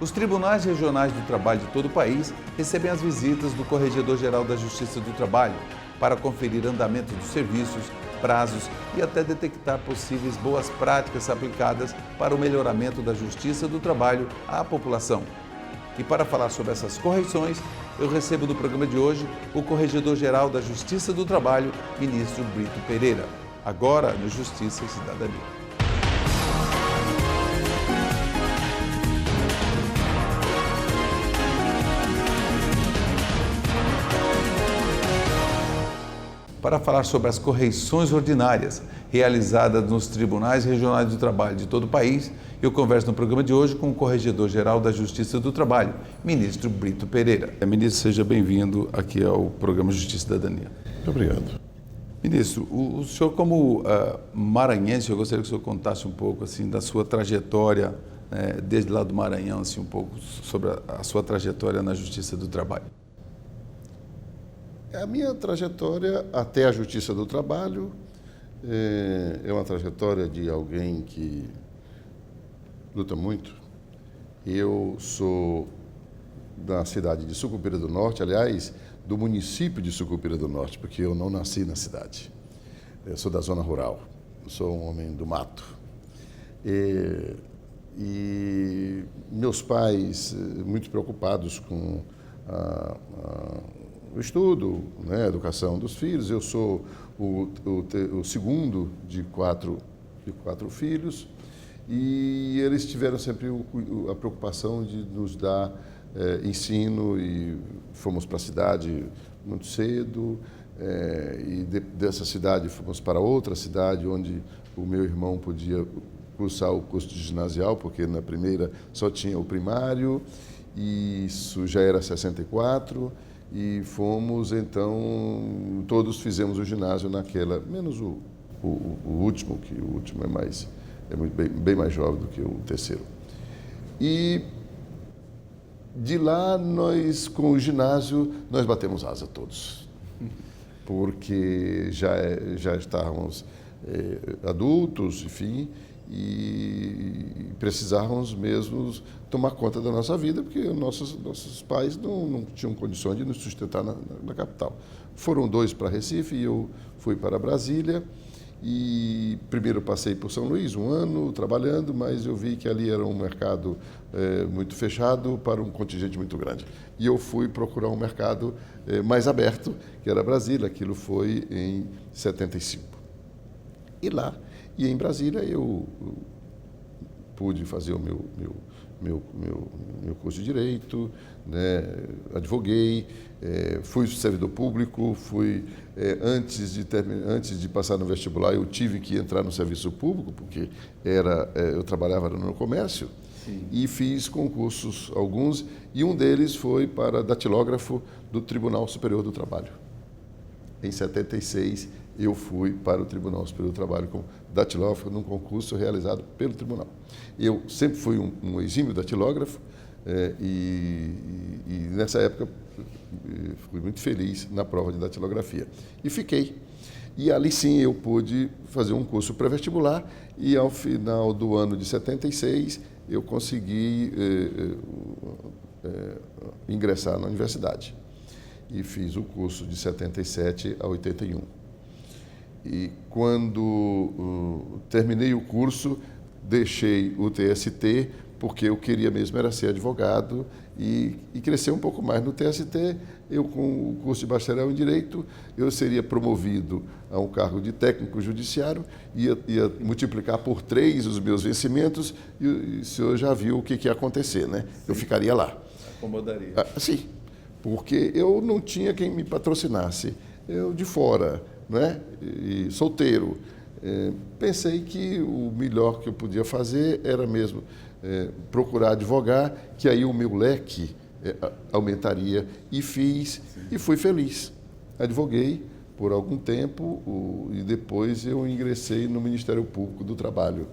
Os tribunais regionais do trabalho de todo o país recebem as visitas do Corregedor-Geral da Justiça do Trabalho para conferir andamento dos serviços, prazos e até detectar possíveis boas práticas aplicadas para o melhoramento da justiça do trabalho à população. E para falar sobre essas correções, eu recebo no programa de hoje o Corregedor-Geral da Justiça do Trabalho, ministro Brito Pereira, agora no Justiça e Cidadania. Para falar sobre as correições ordinárias realizadas nos tribunais regionais do trabalho de todo o país, eu converso no programa de hoje com o Corregedor-Geral da Justiça do Trabalho, ministro Brito Pereira. Ministro, seja bem-vindo aqui ao programa Justiça e Cidadania. Muito obrigado. Ministro, o senhor como maranhense, eu gostaria que o senhor contasse um pouco assim, da sua trajetória, desde lá do Maranhão, assim, um pouco sobre a sua trajetória na Justiça do Trabalho. A minha trajetória até a Justiça do Trabalho é uma trajetória de alguém que luta muito. Eu sou da cidade de Sucupira do Norte, aliás, do município de Sucupira do Norte, porque eu não nasci na cidade. Eu sou da zona rural, eu sou um homem do mato. E meus pais, muito preocupados com o estudo, a educação dos filhos. Eu sou o segundo de quatro filhos e eles tiveram sempre a preocupação de nos dar ensino e fomos para a cidade muito cedo e dessa cidade fomos para outra cidade onde o meu irmão podia cursar o curso de ginasial, porque na primeira só tinha o primário e isso já era 64. E fomos, então, todos fizemos o ginásio naquela, menos o último, que o último bem mais jovem do que o terceiro. E de lá, com o ginásio, nós batemos asa todos, porque já estávamos adultos, enfim, e precisávamos mesmo tomar conta da nossa vida, porque nossos pais não tinham condições de nos sustentar na capital. Foram 2 para Recife e eu fui para Brasília. E primeiro passei por São Luís, 1 ano trabalhando, mas eu vi que ali era um mercado muito fechado para um contingente muito grande. E eu fui procurar um mercado mais aberto, que era Brasília. Aquilo foi em 75. E em Brasília eu pude fazer o meu curso de Direito, advoguei, fui servidor público, antes de passar no vestibular, eu tive que entrar no serviço público, porque eu trabalhava no comércio. Sim. E fiz concursos, alguns, e um deles foi para datilógrafo do Tribunal Superior do Trabalho. Em 76, eu fui para o Tribunal Superior do Trabalho como datilógrafo num concurso realizado pelo tribunal. Eu sempre fui um exímio datilógrafo e nessa época fui muito feliz na prova de datilografia. E fiquei. E ali sim eu pude fazer um curso pré-vestibular e ao final do ano de 76 eu consegui ingressar na universidade. E fiz o curso de 77 a 81. E quando terminei o curso, deixei o TST, porque eu queria mesmo era ser advogado e crescer um pouco mais no TST. Eu, com o curso de bacharel em Direito, eu seria promovido a um cargo de técnico judiciário, ia multiplicar por 3 os meus vencimentos e o senhor já viu o que ia acontecer, né? Sim. Eu ficaria lá. Acomodaria. Sim, porque eu não tinha quem me patrocinasse. Eu de fora, e solteiro. Pensei que o melhor que eu podia fazer era mesmo procurar advogar, que aí o meu leque aumentaria. E fiz. Sim. E fui feliz. Advoguei por algum tempo e depois eu ingressei no Ministério Público do Trabalho.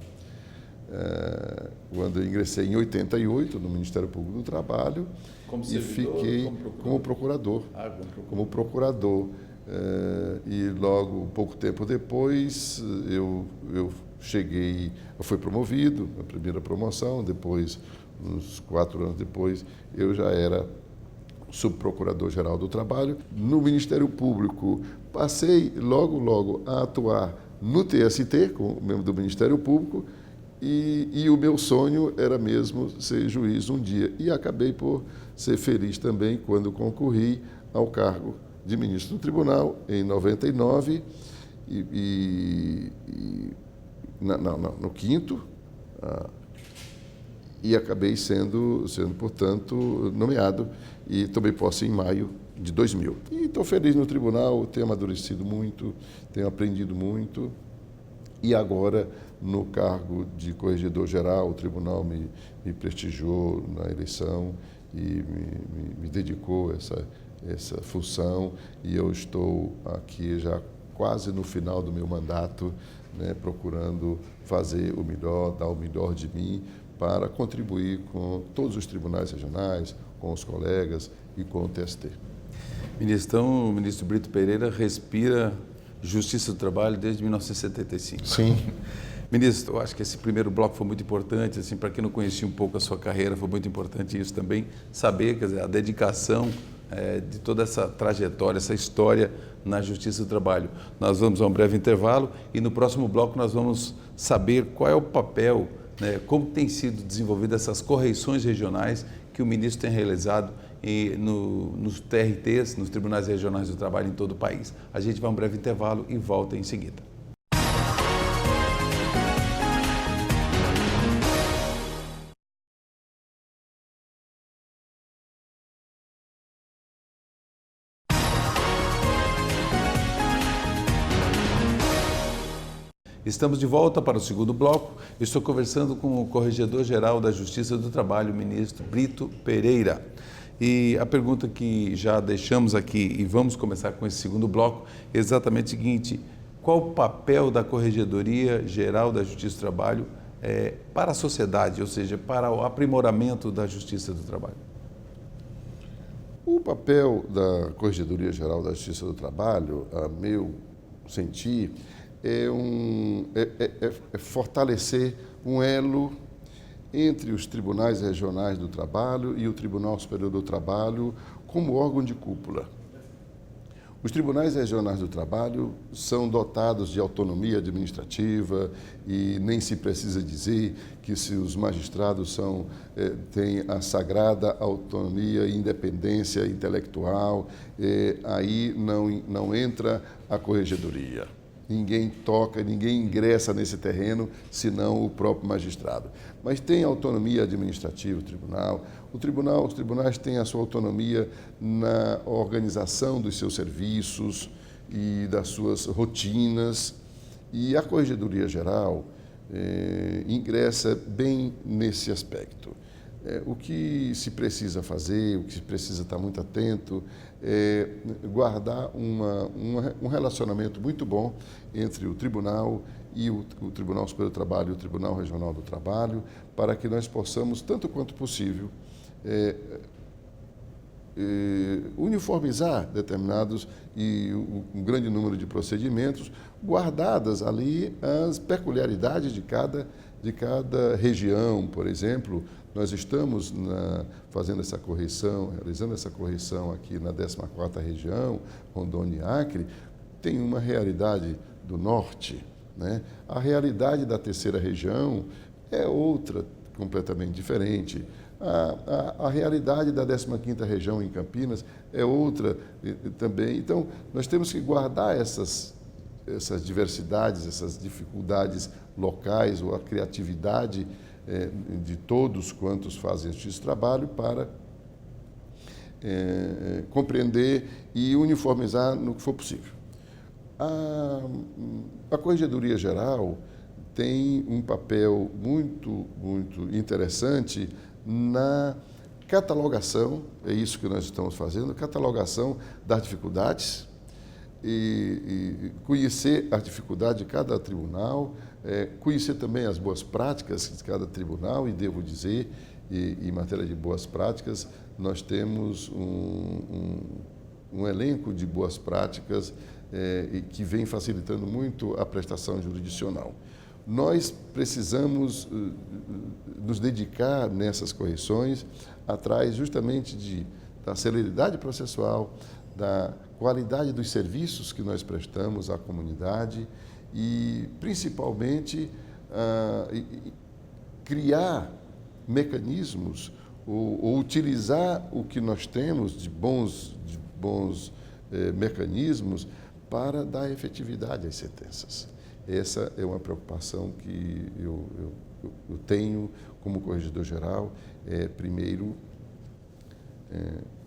Quando eu ingressei em 88 no Ministério Público do Trabalho e fiquei como procurador. Como procurador. E logo, pouco tempo depois, eu fui promovido, a primeira promoção, depois, uns 4 anos depois, eu já era subprocurador-geral do Trabalho. No Ministério Público, passei logo a atuar no TST, como membro do Ministério Público, e o meu sonho era mesmo ser juiz um dia. E acabei por ser feliz também quando concorri ao cargo de ministro do Tribunal em 99 no quinto, e acabei sendo, portanto, nomeado e tomei posse em maio de 2000. E estou feliz no tribunal, tenho amadurecido muito, tenho aprendido muito, e agora, no cargo de corregedor-geral, o tribunal me prestigiou na eleição e me dedicou essa função, e eu estou aqui já quase no final do meu mandato, né, procurando fazer o melhor, dar o melhor de mim para contribuir com todos os tribunais regionais, com os colegas e com o TST. Ministro, então, o ministro Brito Pereira respira Justiça do Trabalho desde 1975. Sim. Ministro, eu acho que esse primeiro bloco foi muito importante, assim, para quem não conhecia um pouco a sua carreira, foi muito importante isso também, saber, quer dizer, a dedicação de toda essa trajetória, essa história na Justiça do Trabalho. Nós vamos a um breve intervalo e no próximo bloco nós vamos saber qual é o papel, né, como tem sido desenvolvidas essas correições regionais que o ministro tem realizado nos TRTs, nos Tribunais Regionais do Trabalho em todo o país. A gente vai a um breve intervalo e volta em seguida. Estamos de volta para o segundo bloco. Estou conversando com o Corregedor-Geral da Justiça do Trabalho, o ministro Brito Pereira. E a pergunta que já deixamos aqui, e vamos começar com esse segundo bloco, é exatamente o seguinte: qual o papel da Corregedoria-Geral da Justiça do Trabalho para a sociedade, ou seja, para o aprimoramento da Justiça do Trabalho? O papel da Corregedoria-Geral da Justiça do Trabalho, a meu sentir, é fortalecer um elo entre os tribunais regionais do trabalho e o Tribunal Superior do Trabalho como órgão de cúpula. Os tribunais regionais do trabalho são dotados de autonomia administrativa e nem se precisa dizer que se os magistrados têm a sagrada autonomia e independência intelectual, aí não entra a corregedoria. Ninguém toca, ninguém ingressa nesse terreno, senão o próprio magistrado. Mas tem autonomia administrativa o tribunal. Os tribunais têm a sua autonomia na organização dos seus serviços e das suas rotinas. E a Corregedoria Geral ingressa bem nesse aspecto. O que se precisa fazer, o que se precisa estar muito atento, é guardar um relacionamento muito bom entre o tribunal e o Tribunal Superior do Trabalho e o Tribunal Regional do Trabalho, para que nós possamos, tanto quanto possível, uniformizar determinados e um grande número de procedimentos, guardadas ali as peculiaridades de cada região. Por exemplo, nós estamos fazendo essa correção, realizando essa correção aqui na 14ª região, Rondônia e Acre. Tem uma realidade do norte, né? A realidade da 3ª região é outra, completamente diferente. A realidade da 15ª região em Campinas é outra também. Então, nós temos que guardar essas diversidades, essas dificuldades locais ou a criatividade de todos quantos fazem esse trabalho para compreender e uniformizar no que for possível. A Corregedoria Geral tem um papel muito, muito interessante na catalogação, é isso que nós estamos fazendo, catalogação das dificuldades e conhecer a dificuldade de cada tribunal, conhecer também as boas práticas de cada tribunal, e devo dizer, em matéria de boas práticas, nós temos um elenco de boas práticas que vem facilitando muito a prestação jurisdicional. Nós precisamos nos dedicar nessas correções atrás justamente da celeridade processual, da qualidade dos serviços que nós prestamos à comunidade e, principalmente, criar mecanismos ou utilizar o que nós temos de bons mecanismos para dar efetividade às sentenças. Essa é uma preocupação que eu tenho como corregedor-geral. Primeiro,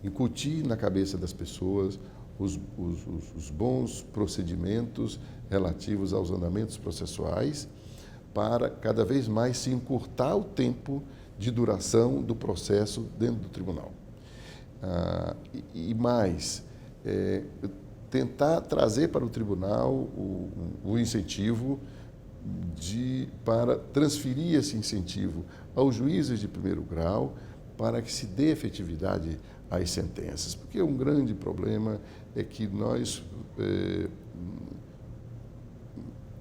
incutir na cabeça das pessoas os bons procedimentos relativos aos andamentos processuais para cada vez mais se encurtar o tempo de duração do processo dentro do tribunal. E mais, tentar trazer para o tribunal o incentivo para transferir esse incentivo aos juízes de primeiro grau para que se dê efetividade às sentenças. Porque um grande problema é que nós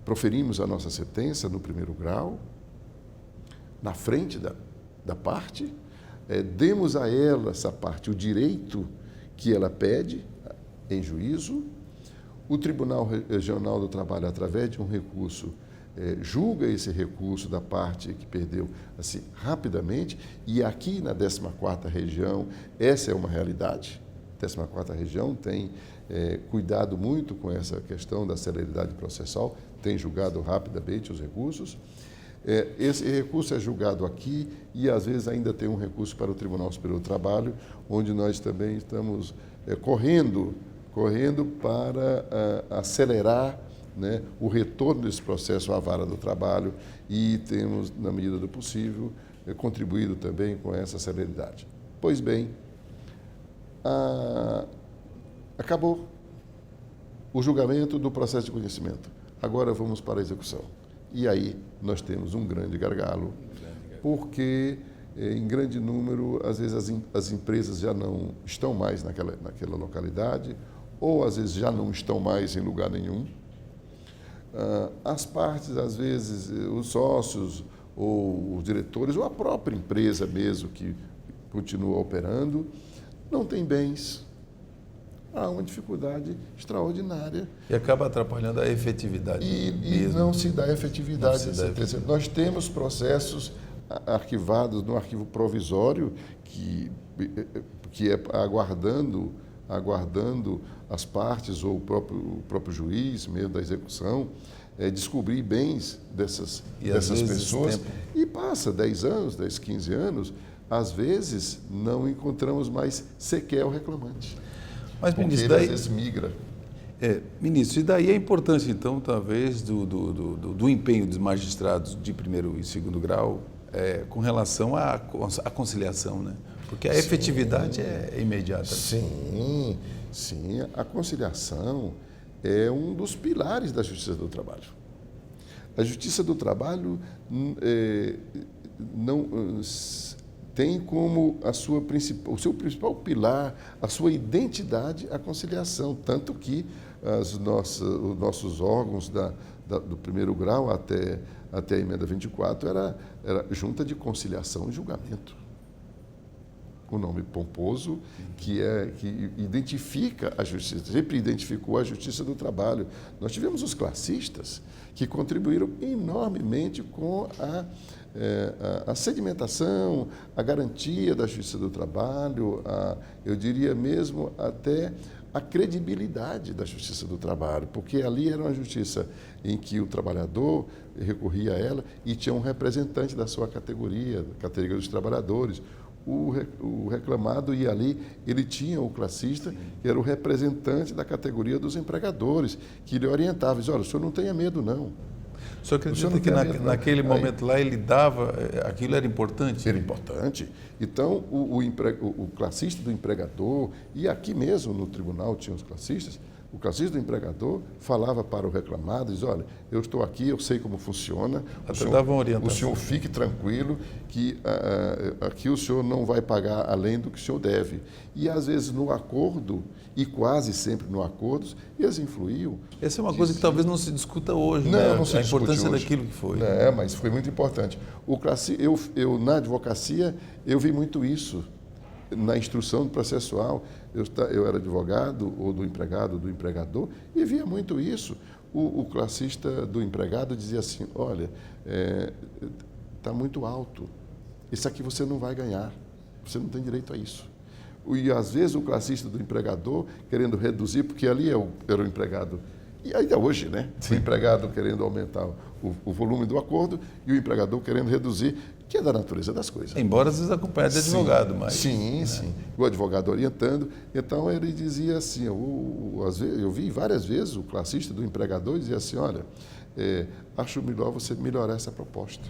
proferimos a nossa sentença no primeiro grau, na frente da parte, demos a ela, essa parte, o direito que ela pede em juízo. O Tribunal Regional do Trabalho, através de um recurso, julga esse recurso da parte que perdeu assim, rapidamente, e aqui na 14ª Região, essa é uma realidade. A 14ª Região tem cuidado muito com essa questão da celeridade processual, tem julgado rapidamente os recursos. Esse recurso é julgado aqui e, às vezes, ainda tem um recurso para o Tribunal Superior do Trabalho, onde nós também estamos correndo para acelerar, né, o retorno desse processo à vara do trabalho e temos, na medida do possível, contribuído também com essa celeridade. Pois bem, acabou o julgamento do processo de conhecimento. Agora vamos para a execução. E aí nós temos um grande gargalo, porque em grande número, às vezes as empresas já não estão mais naquela localidade, ou às vezes já não estão mais em lugar nenhum. As partes, às vezes, os sócios ou os diretores, ou a própria empresa mesmo que continua operando, não tem bens. Há uma dificuldade extraordinária. E acaba atrapalhando a efetividade. E não se dá efetividade. Nós temos processos arquivados no arquivo provisório que é aguardando as partes ou o próprio juiz mesmo da execução descobrir bens dessas pessoas. E passa 10 anos, 10, 15 anos, às vezes não encontramos mais sequer o reclamante. Mas, porque ministro, ele às vezes migra. Ministro, e daí a importância, então, talvez, do empenho dos magistrados de primeiro e segundo grau com relação à conciliação, né? Porque a efetividade é imediata. Sim. A conciliação é um dos pilares da Justiça do Trabalho. A Justiça do Trabalho tem como o seu principal pilar, a sua identidade, a conciliação. Tanto que os nossos órgãos do primeiro grau até a emenda 24 era Junta de Conciliação e Julgamento. O nome pomposo que identifica a justiça, sempre identificou a Justiça do Trabalho. Nós tivemos os classistas que contribuíram enormemente com a sedimentação, a garantia da Justiça do Trabalho, eu diria mesmo até a credibilidade da Justiça do Trabalho, porque ali era uma justiça em que o trabalhador recorria a ela e tinha um representante da sua categoria, a categoria dos trabalhadores. O reclamado ia ali, ele tinha o classista, que era o representante da categoria dos empregadores, que lhe orientava, dizia, olha, o senhor não tenha medo, não. O senhor acredita que naquele momento lá ele dava, aquilo era importante? Era importante. Então, o classista do empregador, e aqui mesmo no tribunal tinha os classistas, O classista do empregador falava para o reclamado, diz, olha, eu estou aqui, eu sei como funciona, o senhor fique tranquilo que aqui o senhor não vai pagar além do que o senhor deve. E às vezes no acordo, e quase sempre no acordo, eles influíam. Essa é uma coisa que talvez não se discuta hoje, não, né? Não se a importância hoje. Daquilo que foi. Mas foi muito importante. Eu na advocacia, eu vi muito isso. Na instrução processual, eu era advogado, ou do empregado, ou do empregador, e via muito isso. O classista do empregado dizia assim, olha, está muito alto, isso aqui você não vai ganhar, você não tem direito a isso. E às vezes o classista do empregador querendo reduzir, porque ali era o empregado, e ainda hoje, né? Sim. O empregado querendo aumentar o volume do acordo e o empregador querendo reduzir, que é da natureza das coisas. Embora às vezes acompanhado de advogado, mas... Sim, sim. O advogado orientando. Então ele dizia assim, eu vi várias vezes o classista do empregador dizia assim, olha, acho melhor você melhorar essa proposta.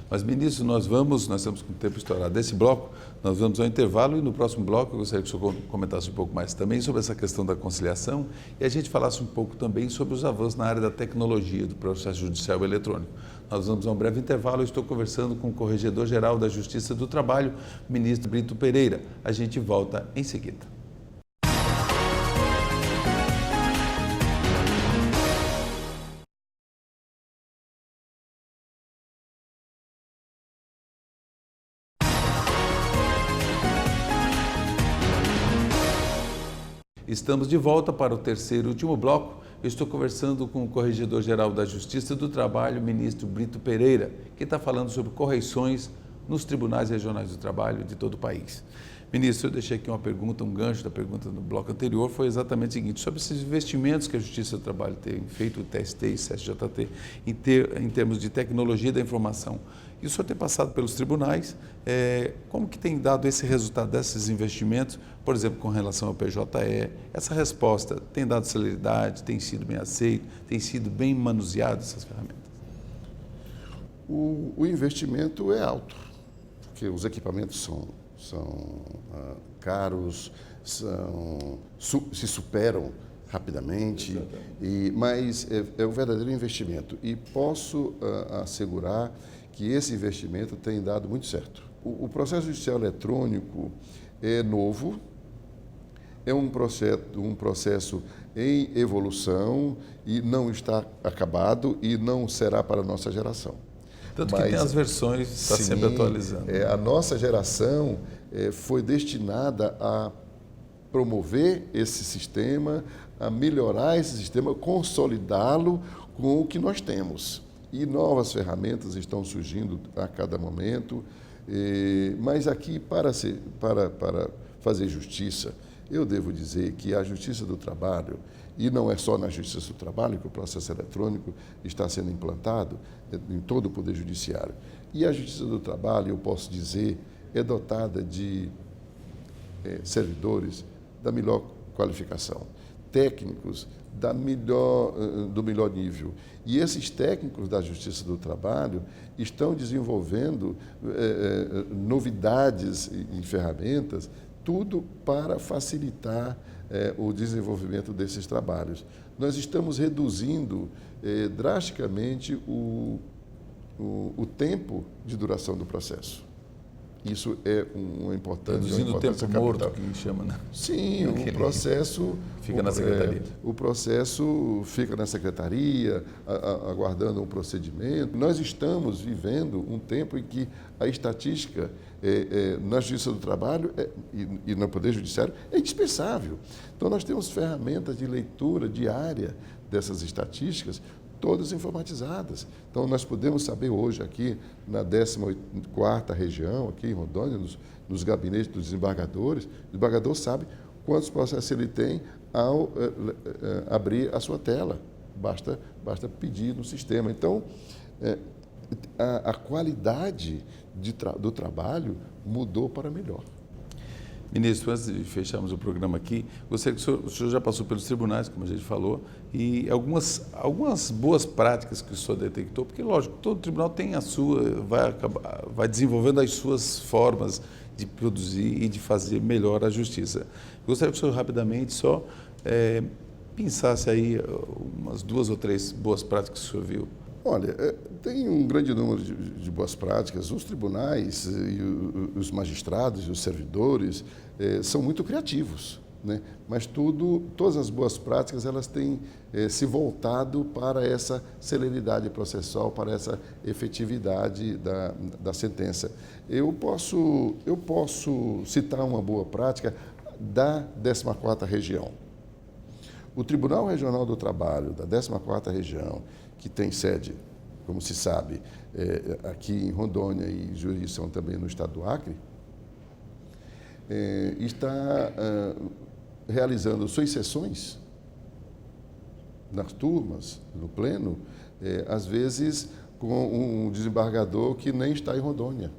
Mas, ministro, nós estamos com o tempo estourado. Desse bloco, nós vamos ao intervalo e no próximo bloco eu gostaria que o senhor comentasse um pouco mais também sobre essa questão da conciliação e a gente falasse um pouco também sobre os avanços na área da tecnologia do processo judicial eletrônico. Nós vamos a um breve intervalo, eu estou conversando com o Corregedor-Geral da Justiça do Trabalho, ministro Brito Pereira. A gente volta em seguida. Estamos de volta para o terceiro e último bloco. Eu estou conversando com o Corregedor-Geral da Justiça do Trabalho, ministro Brito Pereira, que está falando sobre correições nos tribunais regionais do trabalho de todo o país. Ministro, eu deixei aqui uma pergunta, um gancho da pergunta no bloco anterior, foi exatamente o seguinte, sobre esses investimentos que a Justiça do Trabalho tem feito, o TST e o CSJT, em termos de tecnologia da informação. E o senhor tem passado pelos tribunais, como que tem dado esse resultado desses investimentos, por exemplo, com relação ao PJE? Essa resposta tem dado celeridade, tem sido bem aceito, tem sido bem manuseado essas ferramentas? O investimento é alto, porque os equipamentos são caros, se superam rapidamente, mas é um verdadeiro investimento. E posso assegurar que esse investimento tem dado muito certo. O processo judicial eletrônico é novo, é um processo em evolução e não está acabado e não será para a nossa geração. Tanto que tem as versões, está sempre atualizando. A nossa geração foi destinada a promover esse sistema, a melhorar esse sistema, consolidá-lo com o que nós temos. E novas ferramentas estão surgindo a cada momento, mas aqui, para fazer justiça, eu devo dizer que a Justiça do Trabalho, e não é só na Justiça do Trabalho que o processo eletrônico está sendo implantado, em todo o Poder Judiciário. E a Justiça do Trabalho, eu posso dizer, é dotada de servidores da melhor qualificação, técnicos do melhor nível. E esses técnicos da Justiça do Trabalho estão desenvolvendo novidades em ferramentas, tudo para facilitar o desenvolvimento desses trabalhos. Nós estamos reduzindo drasticamente o tempo de duração do processo. Isso é uma importância. Reduzindo o tempo morto, que me chama, né? Sim, o processo... Fica na secretaria. O processo fica na secretaria, aguardando um procedimento. Nós estamos vivendo um tempo em que a estatística na Justiça do Trabalho e no Poder Judiciário é indispensável. Então, nós temos ferramentas de leitura diária dessas estatísticas, todas informatizadas. Então, nós podemos saber hoje aqui na 14ª região, aqui em Rondônia, nos gabinetes dos desembargadores, o desembargador sabe quantos processos ele tem ao abrir a sua tela. Basta pedir no sistema. Então, a qualidade do trabalho mudou para melhor. Ministro, antes de fecharmos o programa aqui, gostaria que o senhor já passou pelos tribunais, como a gente falou, e algumas boas práticas que o senhor detectou, porque, lógico, todo tribunal tem a sua, vai desenvolvendo as suas formas de produzir e de fazer melhor a justiça. Gostaria que o senhor rapidamente só pensasse aí umas 2 ou 3 boas práticas que o senhor viu. Olha, tem um grande número de boas práticas. Os tribunais e os magistrados e os servidores são muito criativos, né? Mas todas as boas práticas elas têm se voltado para essa celeridade processual, para essa efetividade da sentença. Eu posso citar uma boa prática da 14ª Região. O Tribunal Regional do Trabalho da 14ª Região, que tem sede, como se sabe, aqui em Rondônia e jurisdição também no estado do Acre, está realizando suas sessões nas turmas, no pleno, às vezes com um desembargador que nem está em Rondônia.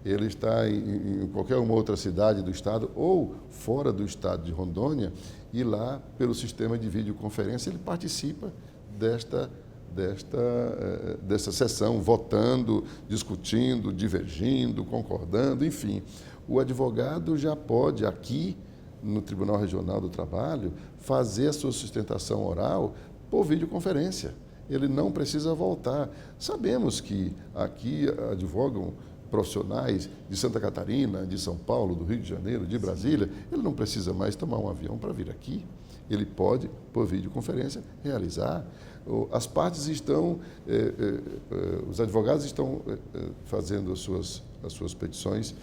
Ele está em qualquer uma outra cidade do estado ou fora do estado de Rondônia e lá, pelo sistema de videoconferência, ele participa dessa sessão, votando, discutindo, divergindo, concordando, enfim. O advogado já pode, aqui no Tribunal Regional do Trabalho, fazer a sua sustentação oral por videoconferência. Ele não precisa voltar. Sabemos que aqui advogam profissionais de Santa Catarina, de São Paulo, do Rio de Janeiro, de Brasília. Ele não precisa mais tomar um avião para vir aqui. Ele pode, por videoconferência, realizar. As partes estão, os advogados estão fazendo as suas petições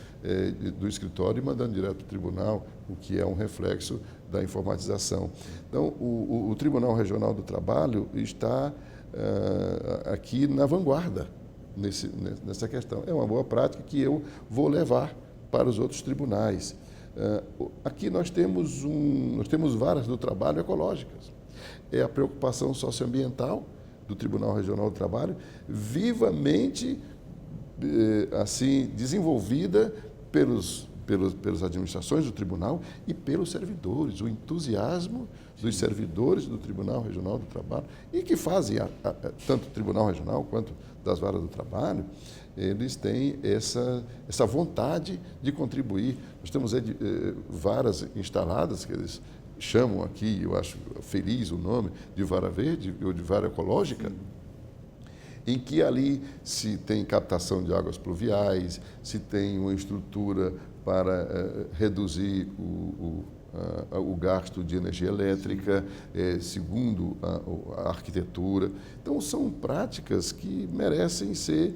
do escritório e mandando direto para o tribunal, o que é um reflexo da informatização. Então, o Tribunal Regional do Trabalho está aqui na vanguarda nessa questão. É uma boa prática que eu vou levar para os outros tribunais. Aqui nós temos varas do trabalho ecológicas. É a preocupação socioambiental do Tribunal Regional do Trabalho, vivamente assim desenvolvida pelas administrações do tribunal e pelos servidores, o entusiasmo dos servidores do Tribunal Regional do Trabalho e que fazem tanto o Tribunal Regional quanto das varas do trabalho, eles têm essa vontade de contribuir. Nós temos varas instaladas que eles chamam aqui, eu acho feliz o nome, de vara verde ou de vara ecológica, em que ali se tem captação de águas pluviais, se tem uma estrutura para reduzir o gasto de energia elétrica, segundo a arquitetura. Então, são práticas que merecem ser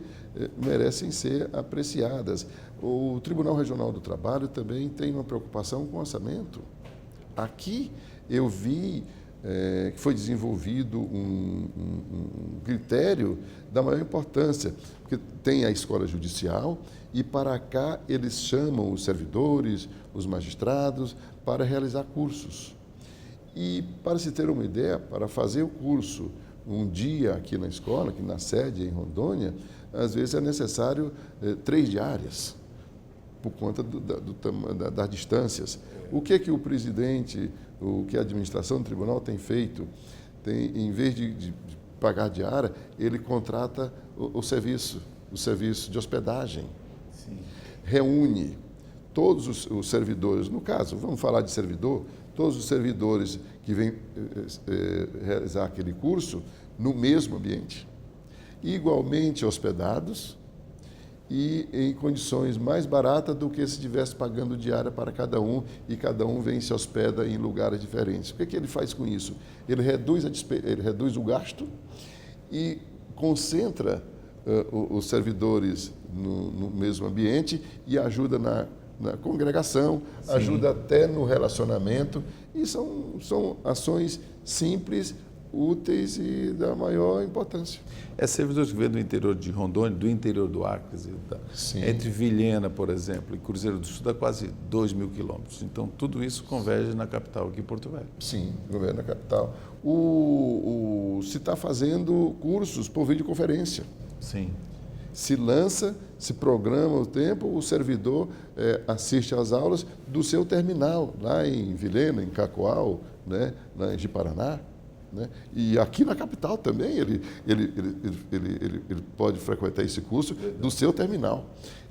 apreciadas. O Tribunal Regional do Trabalho também tem uma preocupação com o orçamento. Aqui eu vi que foi desenvolvido um critério da maior importância, porque tem a escola judicial e para cá eles chamam os servidores, os magistrados, para realizar cursos. E, para se ter uma ideia, para fazer o curso um dia aqui na escola, aqui na sede em Rondônia, às vezes é necessário 3 diárias, por conta das distâncias. O que o presidente, o que a administração do tribunal tem feito? Em vez de pagar diária, ele contrata o serviço de hospedagem. Sim. Reúne todos os servidores, no caso, vamos falar de servidor, todos os servidores que vêm realizar aquele curso no mesmo ambiente, igualmente hospedados e em condições mais baratas do que se estivesse pagando diária para cada um e cada um vem e se hospeda em lugares diferentes. O que ele faz com isso? Ele reduz o gasto e concentra os servidores no mesmo ambiente e ajuda na congregação, sim, ajuda até no relacionamento, e são ações simples, úteis e da maior importância. Servidores que vêm do interior de Rondônia, do interior do Acre, entre Vilhena, por exemplo, e Cruzeiro do Sul, dá quase 2.000 quilômetros. Então, tudo isso converge na capital, aqui em Porto Velho. Sim, converge na capital. Se está fazendo cursos por videoconferência. Sim. Se lança, se programa o tempo, o servidor assiste às aulas do seu terminal, lá em Vilhena, em Cacoal, né, lá em Ji-Paraná. Né? E aqui na capital também ele pode frequentar esse curso do seu terminal,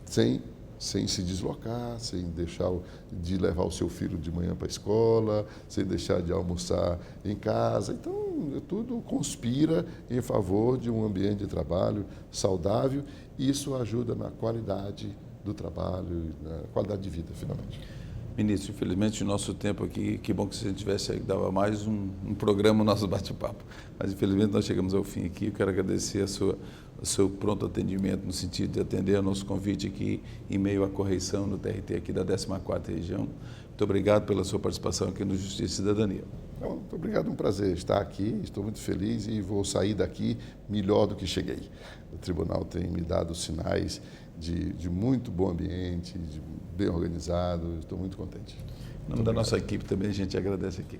sem sem se deslocar, sem deixar de levar o seu filho de manhã para a escola, sem deixar de almoçar em casa. Então, tudo conspira em favor de um ambiente de trabalho saudável e isso ajuda na qualidade do trabalho, na qualidade de vida, finalmente. Ministro, infelizmente o nosso tempo aqui, que bom que se a gente tivesse aí, dava mais um programa, o nosso bate-papo. Mas infelizmente nós chegamos ao fim aqui. Eu quero agradecer o seu pronto atendimento no sentido de atender ao nosso convite aqui em meio à correição no TRT aqui da 14ª região. Muito obrigado pela sua participação aqui no Justiça e Cidadania. Muito obrigado, um prazer estar aqui, estou muito feliz e vou sair daqui melhor do que cheguei. O tribunal tem me dado sinais de muito bom ambiente, de bem organizado, estou muito contente. Em nome da nossa equipe também a gente agradece aqui.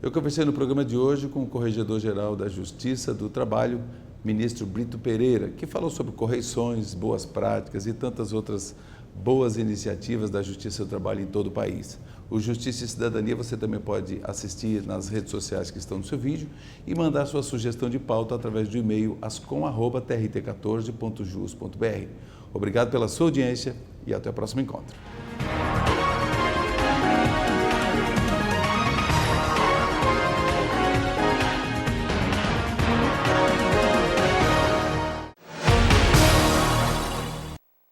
Eu conversei no programa de hoje com o Corregedor-Geral da Justiça do Trabalho, ministro Brito Pereira, que falou sobre correições, boas práticas e tantas outras boas iniciativas da Justiça do Trabalho em todo o país. O Justiça e Cidadania você também pode assistir nas redes sociais que estão no seu vídeo e mandar sua sugestão de pauta através do e-mail ascom@trt14.jus.br. Obrigado pela sua audiência e até o próximo encontro.